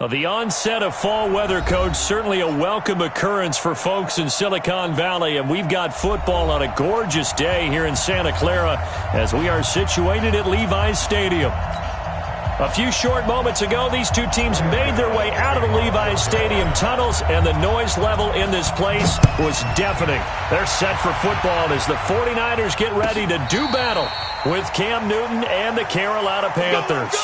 The onset of fall weather, Coach, certainly a welcome occurrence for folks in Silicon Valley, and we've got football on a gorgeous day here in Santa Clara as we are situated at Levi's Stadium. A few short moments ago, these two teams made their way out of the Levi's Stadium tunnels, and the noise level in this place was deafening. They're set for football as the 49ers get ready to do battle with Cam Newton and the Carolina Panthers.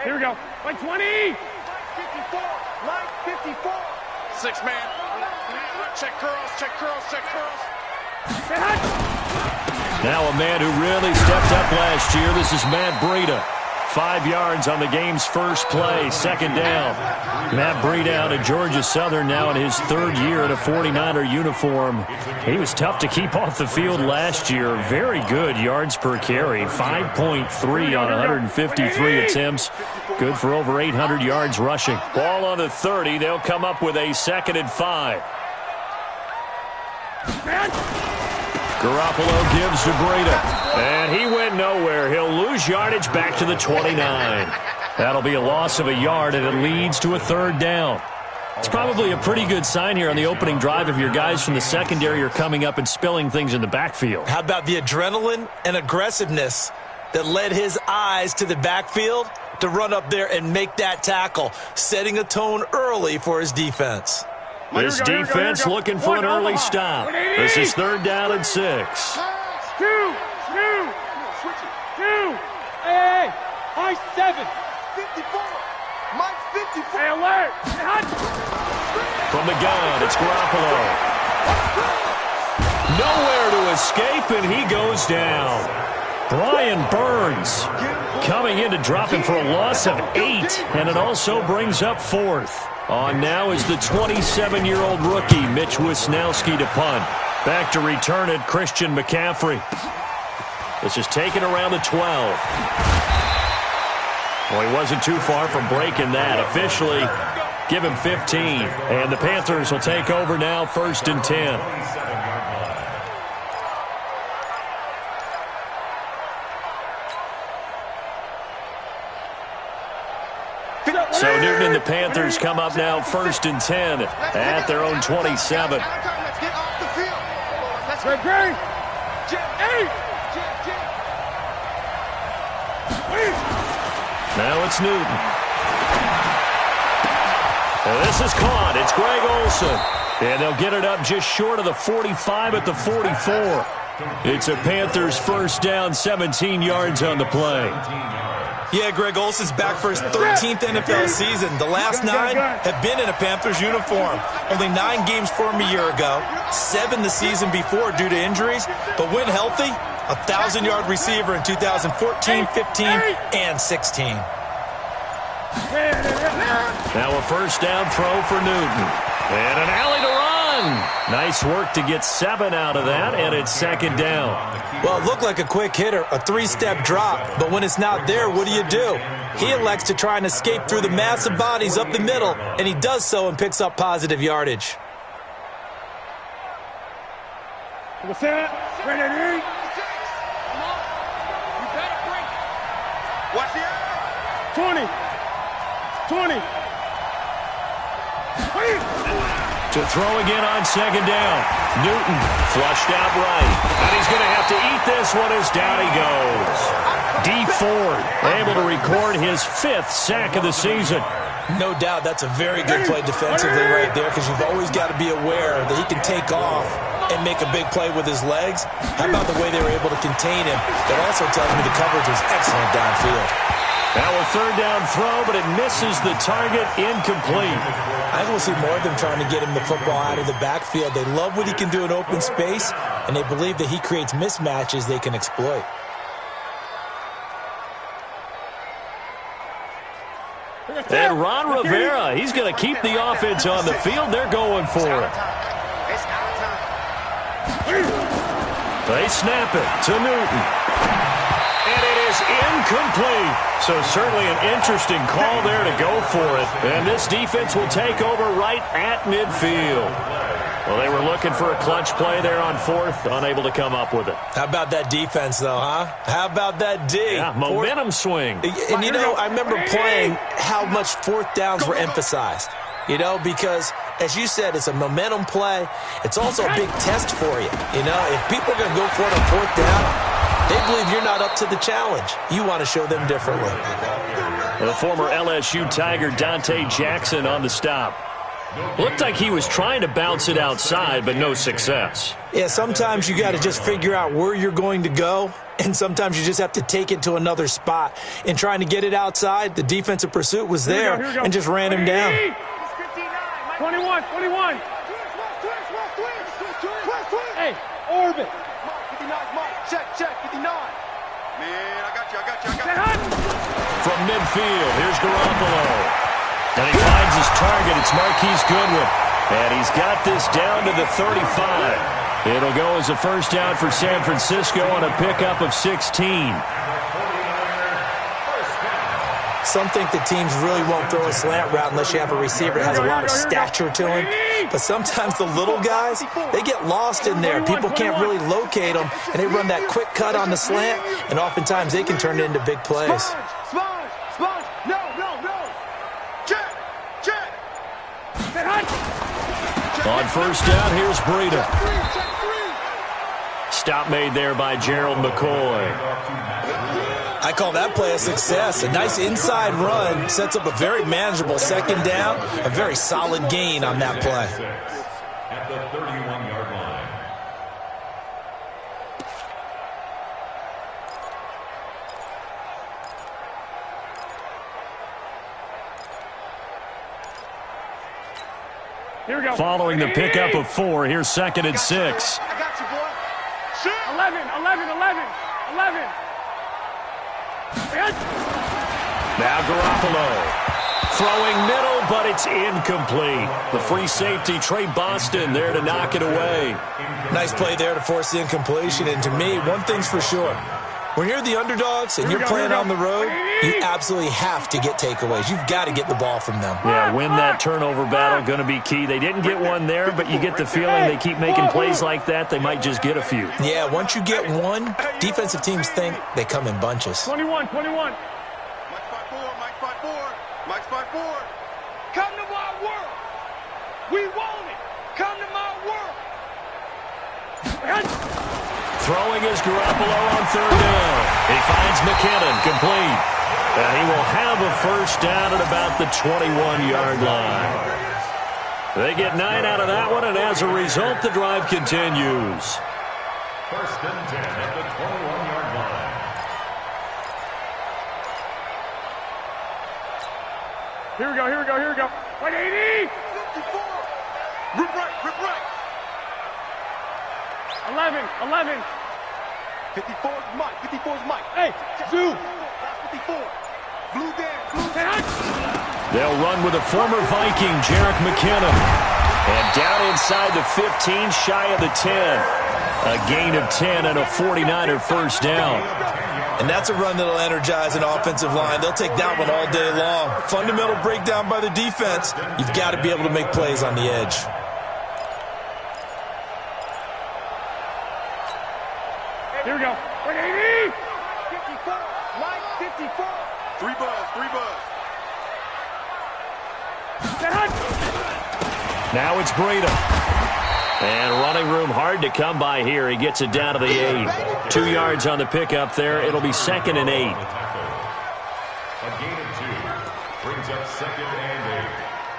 Here we go. Like 20. 54. Line 54. 6-man. Check curls, check curls, check curls. Now a man who really stepped up last year. This is Matt Breida. 5 yards on the game's first play, second down. Matt Breida out of Georgia Southern now in his third year in a 49er uniform. He was tough to keep off the field last year. Very good yards per carry, 5.3 on 153 attempts. Good for over 800 yards rushing. Ball on the 30. They'll come up with a 2nd and 5. Garoppolo gives to Breida, and he went nowhere. He'll lose yardage back to the 29. That'll be a loss of a yard, and it leads to a 3rd down. It's probably a pretty good sign here on the opening drive if your guys from the secondary are coming up and spilling things in the backfield. How about the adrenaline and aggressiveness that led his eyes to the backfield to run up there and make that tackle, setting a tone early for his defense. This defense looking for an early stop. This is 3rd down and 6. 2. Hey, high 7. 54. Mike 54. Hey, alert. From the gun, it's Garoppolo. Nowhere to escape, and he goes down. Brian Burns coming in to drop him for a loss of 8, and it also brings up 4th. On now is the 27-year-old rookie, Mitch Wisnowski, to punt. Back to return it, Christian McCaffrey. This is taken around the 12. Well, he wasn't too far from breaking that. Officially, give him 15. And the Panthers will take over now, 1st and 10. So Newton and the Panthers come up now 1st and 10 at their own 27. Now it's Newton. And this is caught. It's Greg Olsen. And they'll get it up just short of the 45 at the 44. It's a Panthers 1st down, 17 yards on the play. Yeah, Greg Olsen's back for his 13th NFL season. The last 9 have been in a Panthers uniform. Only 9 games for him a year ago, 7 the season before due to injuries. But when healthy, a 1,000-yard receiver in 2014, 15, and 16. Now a 1st down throw for Newton. And an alley to run. Nice work to get 7 out of that, and it's 2nd down. Well, it looked like a quick hitter, a 3-step drop, but when it's not there, what do? He elects to try and escape through the massive bodies up the middle, and he does so and picks up positive yardage. What's that? Ready? Watch the 20. To throw again on 2nd down. Newton flushed out right. And he's going to have to eat this one as down he goes. Dee Ford able to record his 5th sack of the season. No doubt that's a very good play defensively right there, because you've always got to be aware that he can take off and make a big play with his legs. How about the way they were able to contain him? That also tells me the coverage was excellent downfield. Now a 3rd down throw, but it misses the target, incomplete. I think we'll see more of them trying to get him the football out of the backfield. They love what he can do in open space, and they believe that he creates mismatches they can exploit. And Ron Rivera, he's going to keep the offense on the field. They're going for it. They snap it to Newton. And it is incomplete. So certainly an interesting call there to go for it. And this defense will take over right at midfield. Well, they were looking for a clutch play there on fourth, unable to come up with it. How about that defense, though, huh? How about that D? Yeah, momentum swing. And, you know, I remember playing how much fourth downs were emphasized. You know, because, as you said, it's a momentum play. It's also a big test for you. You know, if people are going to go for it on fourth down, they believe you're not up to the challenge. You want to show them differently. The former LSU Tiger Dante Jackson on the stop. Looked like he was trying to bounce it outside, but no success. Yeah, sometimes you got to just figure out where you're going to go, and sometimes you just have to take it to another spot. In trying to get it outside, the defensive pursuit was there and just ran him down. 21. Hey, orbit. Check, 59. Man, I got you. From midfield, here's Garoppolo. And he finds his target. It's Marquise Goodwin. And he's got this down to the 35. It'll go as a first down for San Francisco on a pickup of 16. Some think the teams really won't throw a slant route unless you have a receiver that has a lot of stature to him. But sometimes the little guys, they get lost in there. People can't really locate them, and they run that quick cut on the slant, and oftentimes they can turn it into big plays. Sponge. No. Check. On first down, here's Breida. Stop made there by Gerald McCoy. I call that play a success. A nice inside run sets up a very manageable second down, a very solid gain on that play. At the 31-yard line. Here we go. Following the pickup of 4, here's second and 6. I got you, boy. 11. Now Garoppolo. Throwing middle, but it's incomplete. The free safety, Trey Boston, there to knock it away. Nice play there to force the incompletion. And to me, one thing's for sure. When you're the underdogs and you're playing on the road, you absolutely have to get takeaways. You've got to get the ball from them. Yeah, win that turnover battle, going to be key. They didn't get one there, but you get the feeling they keep making plays like that, they might just get a few. Yeah, once you get one, defensive teams think they come in bunches. 21. Mike's 5'4. Come to my world. We want it. Come to my world. Throwing is Garoppolo on third down. He finds McKinnon, complete. And he will have a first down at about the 21-yard line. They get 9 out of that one, and as a result, the drive continues. First and 10 at the 21-yard line. Here we go. Right, 80. 54. Rip right. 11. 54's Mike. Hey, Zoo. 54. Blue down. They'll run with a former Viking, Jrocking McKinnon. And down inside the 15, shy of the 10. A gain of 10 and a 49er first down. And that's a run that'll energize an offensive line. They'll take that one all day long. Fundamental breakdown by the defense. You've got to be able to make plays on the edge. Here we go. Right, 80. 54. Mike, 54. Three buzz. Now it's Breida. And running room hard to come by here. He gets it down to the 8. 2 yards on the pickup there. It'll be second and 8. A gain of 2 brings up second and 8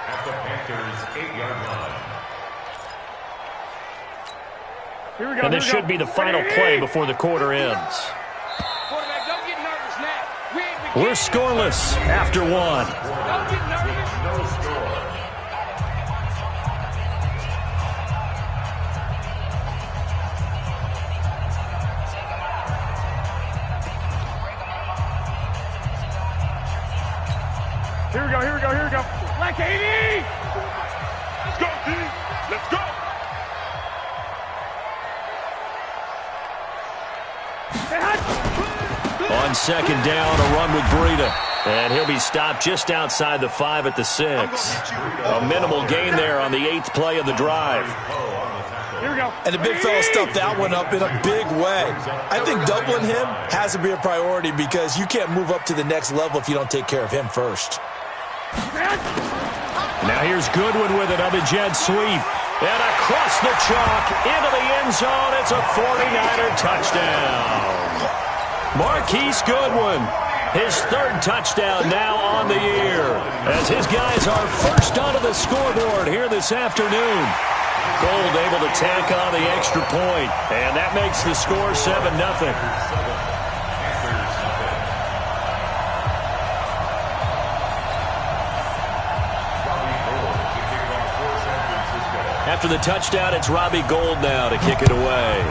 at the Panthers' 8-yard line. Here we go. And this should be the final play before the quarter ends. Quarterback, don't get nervous now. We're scoreless after 1. Don't get nervous. No score. Here we go. Like 80. Let's go, D. Let's go. On second down, a run with Breida. And he'll be stopped just outside the 5 at the 6. A minimal gain there on the 8th play of the drive. Here we go. And the big fella stuffed that one up in a big way. I think doubling him has to be a priority because you can't move up to the next level if you don't take care of him first. Now here's Goodwin with it on the jet sweep. And across the chalk into the end zone. It's a 49er touchdown. Marquise Goodwin, his 3rd touchdown now on the year, as his guys are first onto the scoreboard here this afternoon. Gold able to tack on the extra point, and that makes the score 7-0. After the touchdown, it's Robbie Gould now to kick it away.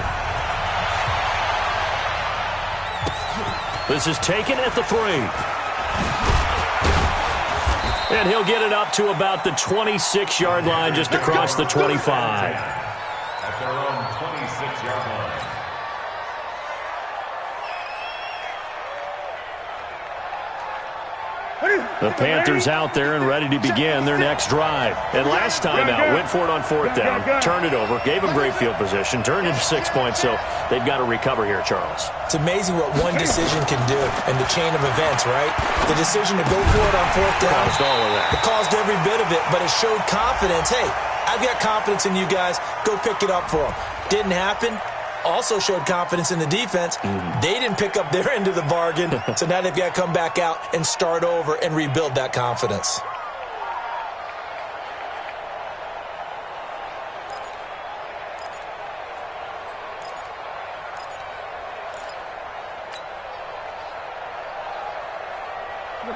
This is taken at the 3. And he'll get it up to about the 26-yard line, just across the 25. At their own 26-yard line. The Panthers out there and ready to begin their next drive. And last time out, went for it on 4th down, turned it over, gave them great field position, turned into 6 points, so they've got to recover here, Charles. It's amazing what one decision can do in the chain of events, right? The decision to go for it on 4th down. Caused all of that. It caused every bit of it, but it showed confidence. Hey, I've got confidence in you guys. Go pick it up for them. Didn't happen. Also showed confidence in the defense. They didn't pick up their end of the bargain, so now they've got to come back out and start over and rebuild that confidence.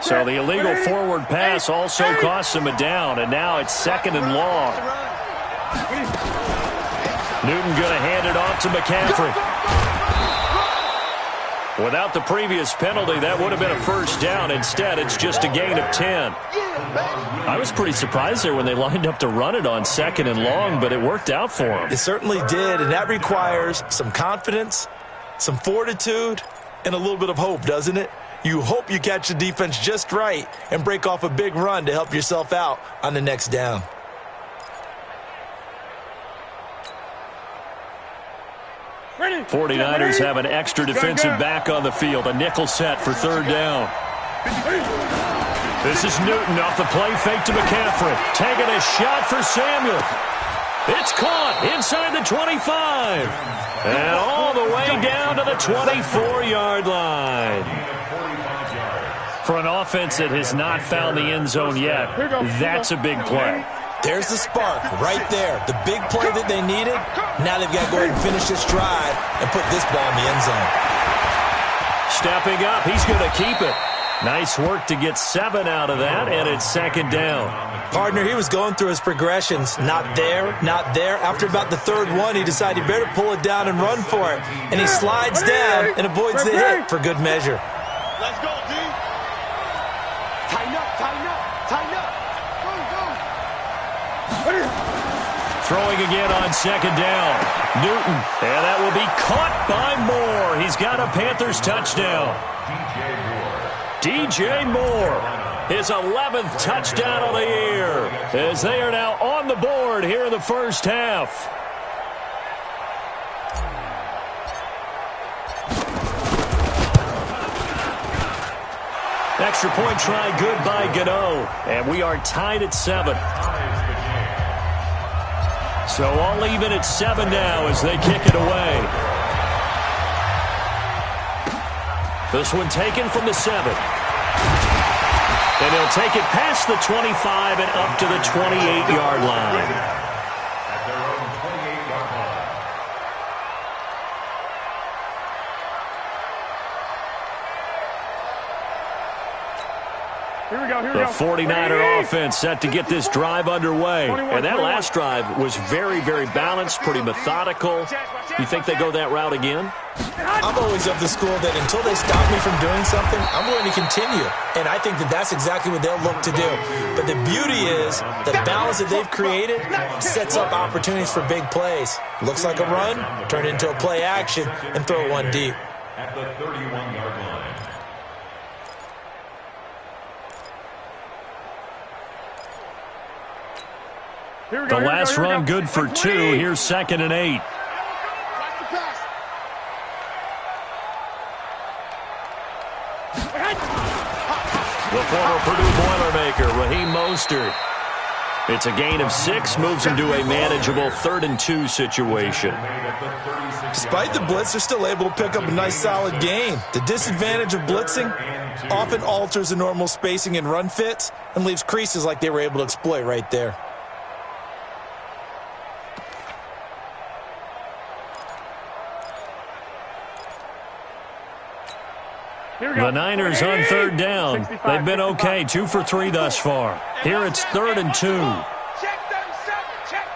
So the illegal forward pass also costs him a down, and now it's 2nd and long. Newton going to hand it off to McCaffrey. Without the previous penalty, that would have been a 1st down. Instead, it's just a gain of 10. I was pretty surprised there when they lined up to run it on 2nd and long, but it worked out for them. It certainly did, and that requires some confidence, some fortitude, and a little bit of hope, doesn't it? You hope you catch the defense just right and break off a big run to help yourself out on the next down. 49ers have an extra defensive back on the field, a nickel set for 3rd down. This is Newton off the play fake to McCaffrey. Taking a shot for Samuel. It's caught inside the 25. And all the way down to the 24-yard line. For an offense that has not found the end zone yet, that's a big play. There's the spark right there. The big play that they needed. Now they've got to go ahead and finish this drive and put this ball in the end zone. Stepping up, he's going to keep it. Nice work to get 7 out of that, and it's 2nd down. Partner, he was going through his progressions. Not there, not there. After about the 3rd one, he decided he better pull it down and run for it. And he slides down and avoids the hit for good measure. Let's go, D. Tighten up, tighten up, tighten up. Throwing again on 2nd down. Newton, and that will be caught by Moore. He's got a Panthers touchdown. DJ Moore, his 11th touchdown of the year, as they are now on the board here in the 1st half. Extra point try good by Gano, and we are tied at 7. So all even at 7 now as they kick it away. This one taken from the 7. And he'll take it past the 25 and up to the 28-yard line. At their own 28-yard line. Here we go, here we The go. 49er offense set to get this drive underway. And that last drive was very, very balanced, pretty methodical. You think they go that route again? I'm always of the school that until they stop me from doing something, I'm going to continue. And I think that that's exactly what they'll look to do. But the beauty is the balance that they've created sets up opportunities for big plays. Looks like a run, turn it into a play action, and throw one deep. At the 31-yard line. The last run good for 2. Here's 2nd and 8. The former Purdue Boilermaker, Raheem Mostert. It's a gain of 6, moves him to a manageable 3rd and 2 situation. Despite the blitz, they're still able to pick up a nice solid gain. The disadvantage of blitzing often alters the normal spacing and run fits and leaves creases like they were able to exploit right there. The Niners on 3rd down. They've been okay, 2 for 3 thus far. Here it's 3rd and 2. Check 37. Check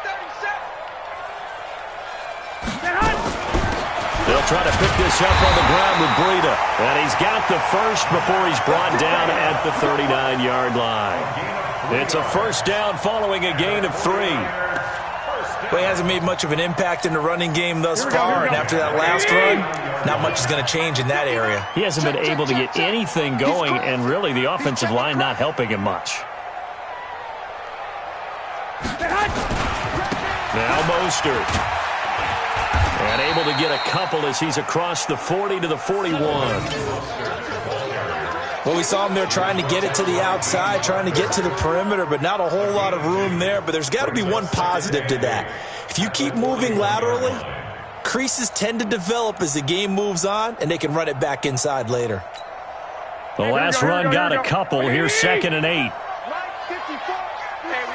37. They'll try to pick this up on the ground with Breida. And he's got the first before he's brought down at the 39-yard line. It's a first down following a gain of 3. Well, he hasn't made much of an impact in the running game thus far, and after that last run, not much is going to change in that area. He hasn't been able to get anything going, and really the offensive line not helping him much. Now Mostert. And able to get a couple as he's across the 40 to the 41. Well, we saw him there trying to get it to the outside, trying to get to the perimeter, but not a whole lot of room there. But there's got to be one positive to that. If you keep moving laterally, creases tend to develop as the game moves on, and they can run it back inside later. The last run got a couple. Here's 2nd and 8. Hey, we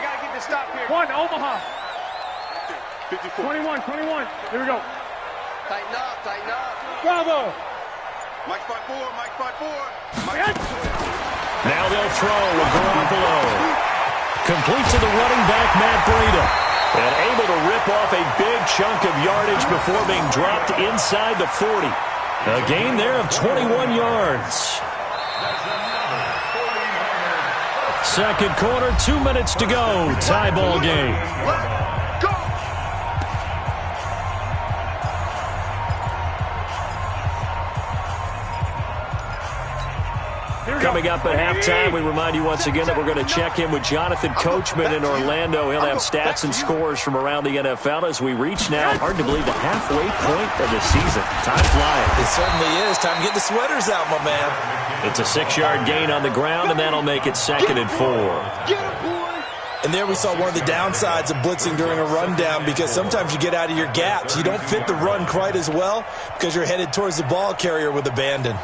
got to get this stop here. 1, Omaha. 21. Here we go. Tighten up. Bravo. Mike 5-4. Now they'll throw with Garoppolo. Complete to the running back, Matt Breida. And able to rip off a big chunk of yardage before being dropped inside the 40. A gain there of 21 yards. Second quarter, 2 minutes to go. Tie ball game. Coming up at halftime, we remind you once again that we're going to check in with Jonathan Coachman in Orlando. He'll have stats and scores from around the NFL as we reach now, hard to believe, the halfway point of the season. Time flying. It certainly is. Time to get the sweaters out, my man. It's a 6-yard gain on the ground, and that'll make it 2nd and 4. And there we saw one of the downsides of blitzing during a rundown, because sometimes you get out of your gaps. You don't fit the run quite as well because you're headed towards the ball carrier with abandon.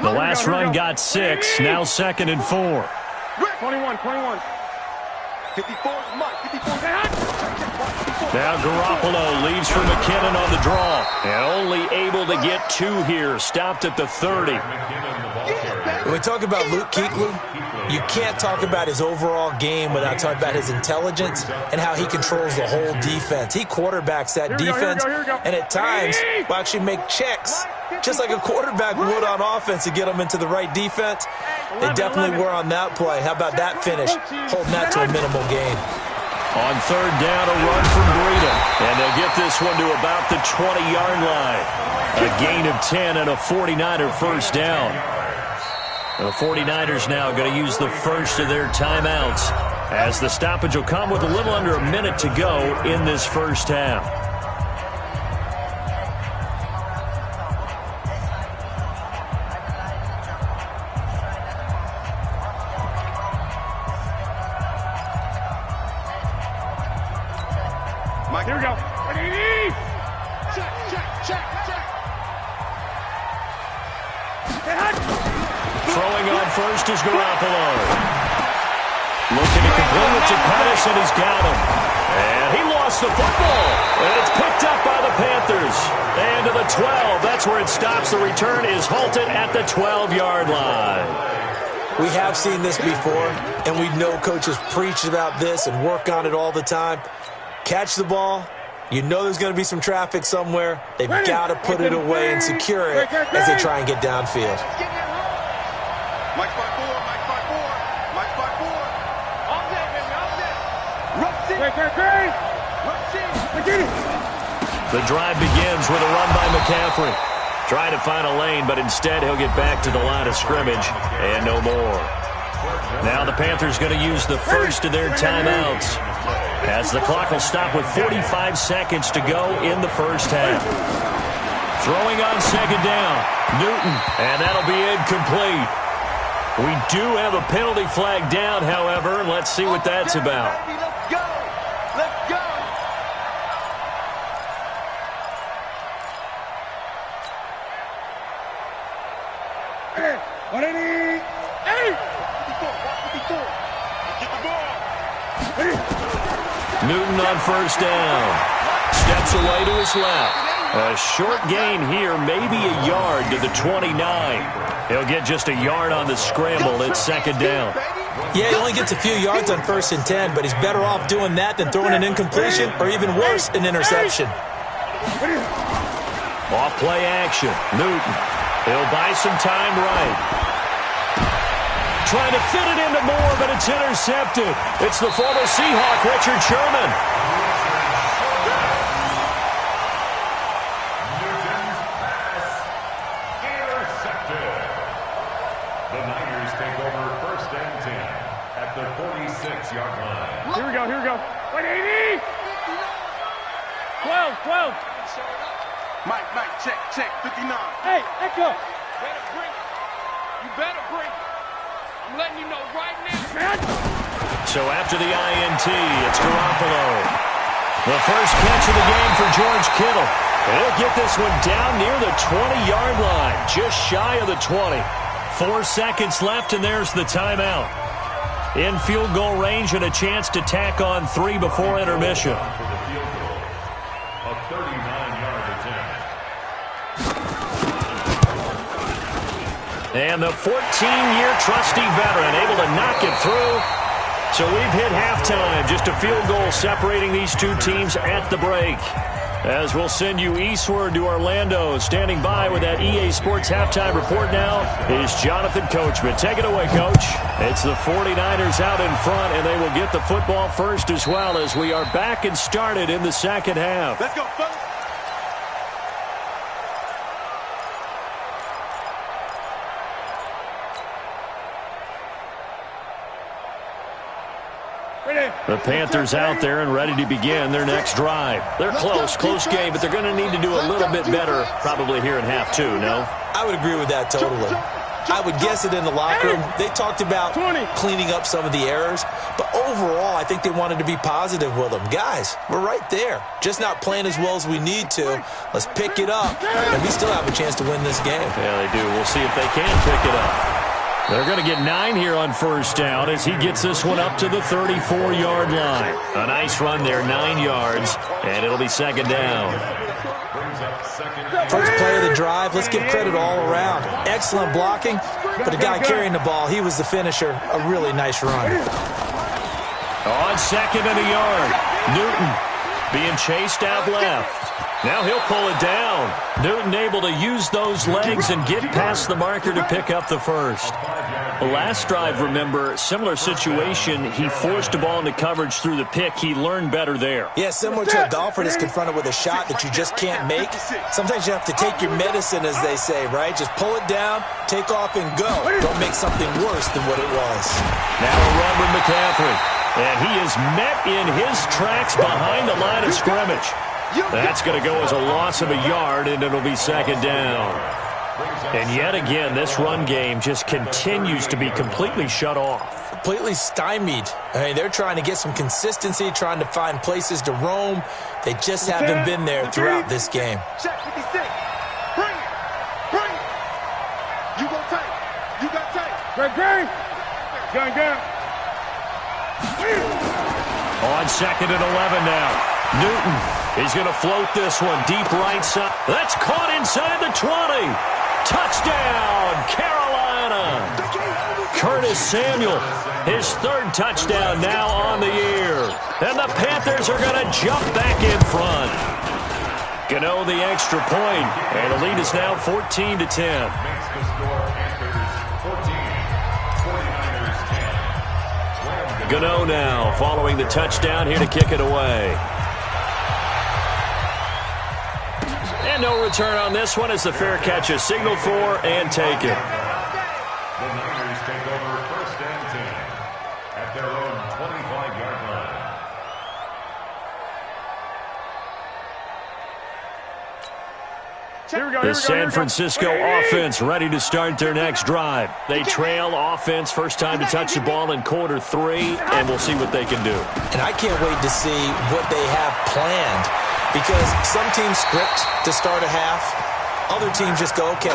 The last run got 6, now 2nd and 4. 21. 54, Mike. 54. Now Garoppolo leaves for McKinnon on the draw. And only able to get 2 here, stopped at the 30. When we talk about Luke Kuechly, you can't talk about his overall game without talking about his intelligence and how he controls the whole defense. He quarterbacks that defense, and at times will actually make checks, just like a quarterback would on offense, to get them into the right defense. They definitely were on that play. How about that finish, holding that to a minimal gain? On 3rd down, a run from Breida. And they'll get this one to about the 20-yard line. A gain of 10 and a 49er first down. The 49ers now going to use the first of their timeouts, as the stoppage will come with a little under a minute to go in this first half. Mike, here we go. Check. Throwing on first is Garoppolo. Looking to complete it to Pettis, and he's got him. And he lost the football. And it's picked up by the Panthers. And to the 12. That's where it stops. The return is halted at the 12-yard line. We have seen this before, and we know coaches preach about this and work on it all the time. Catch the ball. You know there's going to be some traffic somewhere. They've got to put it away and secure it as they try and get downfield. Mike 5-4. All day, baby, all day. The drive begins with a run by McCaffrey. Trying to find a lane, but instead he'll get back to the line of scrimmage and no more. Now the Panthers going to use the first of their timeouts, as the clock will stop with 45 seconds to go in the first half. Throwing on second down, Newton, and that'll be incomplete. We do have a penalty flag down, however, and let's see what that's about. Let's go. Let's go. Hey, 180. Hey. 54. Get the ball. Newton on first down. Steps away to his left. A short gain here, maybe a yard to the 29. He'll get just a yard on the scramble. It's second down. Yeah, he only gets a few yards on 1st and 10, but he's better off doing that than throwing an incompletion or even worse, an interception. Off play action. Newton. He'll buy some time right. Trying to fit it into Moore, but it's intercepted. It's the former Seahawk, Richard Sherman. Newton's pass intercepted. The Niners take over 1st and 10 at the 46-yard line. Here we go. Here we go. 180. 12. Mike, check, 59. Hey, Echo. Better bring it. You better bring it. I'm letting you know right now. So after the INT, it's Garoppolo. The first catch of the game for George Kittle. And he'll get this one down near the 20-yard line, just shy of the 20. 4 seconds left, and there's the timeout. In field goal range and a chance to tack on 3 before intermission. For the field goal, a 39-yard attempt. And the 14-year trusty veteran able to knock it through. So we've hit halftime. Just a field goal separating these two teams at the break. As we'll send you eastward to Orlando. Standing by with that EA Sports halftime report now is Jonathan Coachman. Take it away, Coach. It's the 49ers out in front, and they will get the football first as well, as we are back and started in the second half. Let's go, fellas. The Panthers out there and ready to begin their next drive. They're close game, but they're going to need to do a little bit better probably here in half 2, no? I would agree with that totally. I would guess it in the locker room. They talked about cleaning up some of the errors, but overall, I think they wanted to be positive with them. Guys, we're right there. Just not playing as well as we need to. Let's pick it up, and we still have a chance to win this game. Yeah, they do. We'll see if they can pick it up. They're going to get 9 here on first down as he gets this one up to the 34-yard line. A nice run there, 9 yards, and it'll be second down. First play of the drive, let's give credit all around. Excellent blocking, but the guy carrying the ball, he was the finisher. A really nice run. On second and a yard, Newton being chased out left. Now he'll pull it down. Newton able to use those legs and get past the marker to pick up the first. The last drive, remember, similar situation. He forced a ball into coverage through the pick. He learned better there. Yeah, similar to a golfer that's confronted with a shot that you just can't make. Sometimes you have to take your medicine, as they say, right? Just pull it down, take off, and go. Don't make something worse than what it was. Now a run with McCaffrey. And he is met in his tracks behind the line of scrimmage. That's going to go as a loss of a yard, and it'll be second down. And yet again, this run game just continues to be completely shut off. Completely stymied. I mean, they're trying to get some consistency, trying to find places to roam. They just haven't been there throughout this game. Check 56. Bring it. Bring it. You go tight. You got tight. Gun. On second and 11 now. Newton, he's going to float this one deep right side. That's caught inside the 20. Touchdown, Carolina. Curtis Samuel, his 3rd touchdown now on the year. And the Panthers are going to jump back in front. Gano the extra point, and the lead is now 14-10. Makes the score Panthers 14, 49ers 10. Gano now following the touchdown here to kick it away. And no return on this one as the fair catch is signaled for and taken. The Niners take over 1st and 10 The San Francisco offense ready to start their next drive. They trail offense, first time to touch the ball in quarter 3, and we'll see what they can do. And I can't wait to see what they have planned, because some teams script to start a half. Other teams just go, okay,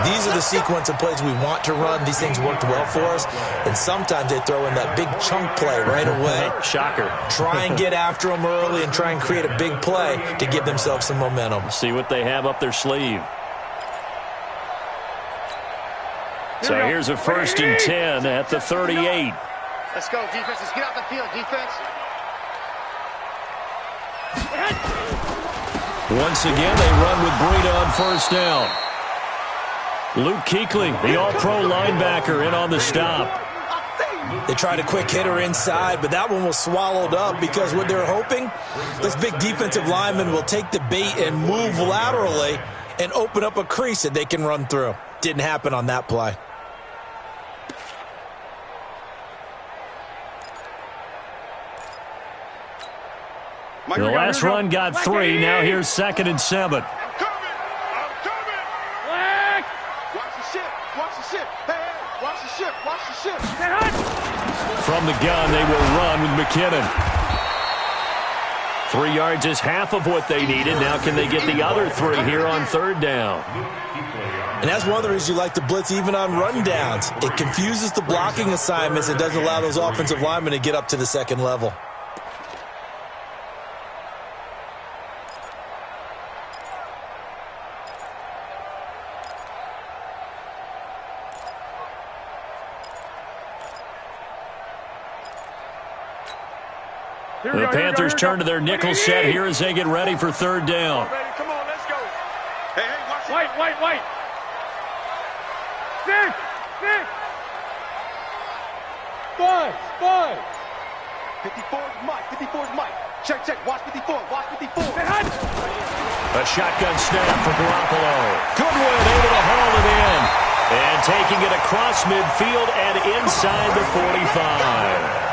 these are the sequence of plays we want to run. These things worked well for us. And sometimes they throw in that big chunk play right away. Shocker. Try and get after them early and try and create a big play to give themselves some momentum. See what they have up their sleeve. So here's a 1st and 10 at the 38. Let's go, defense. Let's get out the field, defense. Once again, they run with Breida on first down. Luke Kuechly, the all-pro linebacker, in on the stop. They tried a quick hitter inside, but that one was swallowed up because what they're hoping, this big defensive lineman will take the bait and move laterally and open up a crease that they can run through. Didn't happen on that play. The last run got 3. Now here's 2nd and 7. I'm coming. Watch the ship. Watch the ship. Hey, watch the ship. Watch the ship. From the gun, they will run with McKinnon. 3 yards is half of what they needed. Now can they get the other 3 here on 3rd down? And that's one of the reasons you like to blitz even on rundowns. It confuses the blocking assignments and doesn't allow those offensive linemen to get up to the 2nd level. The Panthers turn to their nickel set here as they get ready for 3rd down. Come on, let's go. Hey, watch it. White. Six. 5. 54's Mike. Check. Watch 54. A shotgun snap for Garoppolo. Goodwin able to haul it in. And taking it across midfield and inside the 45.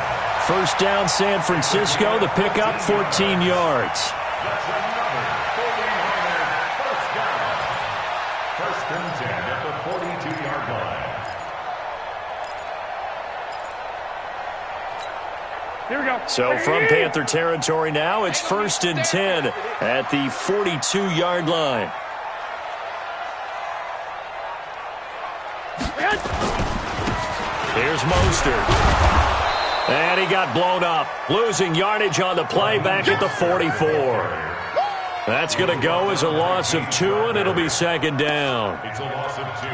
First down, San Francisco. The pickup, 14 yards. That's another 49er first down. 1st and 10 at the 42-yard line. Here we go. So from Panther territory now, it's 1st and 10 at the 42-yard line. Here's Mostert. And he got blown up. Losing yardage on the play back at the 44. That's going to go as a loss of 2, and it'll be 2nd down. It's a loss of 2.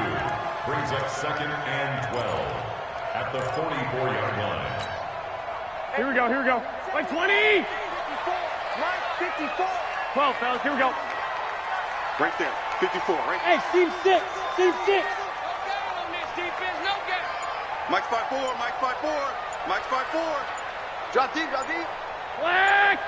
Brings up 2nd and 12 at the 44-yard line. Here we go. Like 20. 54. 12, fellas. Here we go. Right there. 54, right? Hey, team 6. Mike's 5-4. Mike's 5-4. Drop deep. Black.